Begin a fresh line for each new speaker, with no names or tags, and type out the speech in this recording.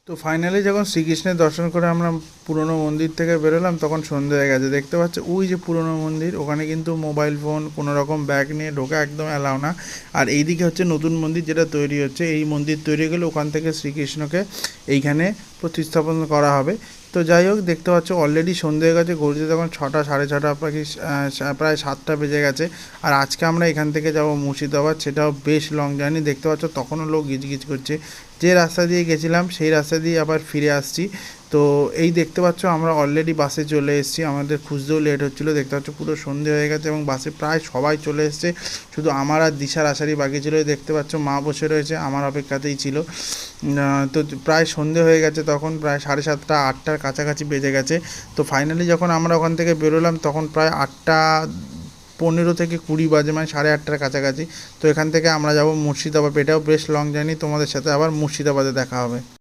তো ফাইনালি যখন শ্রীকৃষ্ণের দর্শন করে আমরা পুরনো মন্দির থেকে বেরোলাম তখন সন্ধে হয়ে গেছে। দেখতে পাচ্ছ ওই যে পুরনো মন্দির, ওখানে কিন্তু মোবাইল ফোন কোনো রকম ব্যাগ নিয়ে ঢোকা একদম অ্যালাউ না। আর এইদিকে হচ্ছে নতুন মন্দির যেটা তৈরি হচ্ছে, এই মন্দির তৈরি গেলে ওখান থেকে শ্রীকৃষ্ণকে এইখানে প্রতিস্থাপন করা হবে। তো যাই হোক, দেখতে পাচ্ছ অলরেডি সন্ধে হয়ে গেছে, ঘুরতে তখন 6টা সাড়ে 6টা প্রায় 7টা বেজে গেছে। আর আজকে আমরা এখান থেকে যাব মুর্শিদাবাদ, সেটাও বেশ লং জার্নি। দেখতে পাচ্ছ তখনও লোক গিজগিজ করছে, যে রাস্তা দিয়ে গেছিলাম সেই রাস্তা দিয়ে আবার ফিরে আসছি। তো এই দেখতে পাচ্ছ আমরা অলরেডি বাসে চলে এসেছি, আমাদের খুঁজতেও লেট হচ্ছিলো। দেখতে পাচ্ছ পুরো সন্ধে হয়ে গেছে এবং বাসে প্রায় সবাই চলে এসছে, শুধু আমার আর দিশার আসারই বাকি ছিল। দেখতে পাচ্ছ মা বসে রয়েছে, আমার অপেক্ষাতেই ছিল। তো প্রায় সন্ধে হয়ে গেছে, তখন প্রায় 7:30 8টার কাছাকাছি বেজে গেছে। তো ফাইনালি যখন আমরা ওখান থেকে বেরোলাম তখন প্রায় 8:15 থেকে 20 বাজে, মানে 8:30টার কাছাকাছি। তো এখান থেকে আমরা যাব মুর্শিদাবাদ, এটাও বেশ লং জার্নি। তোমাদের সাথে আবার মুর্শিদাবাদে দেখা হবে।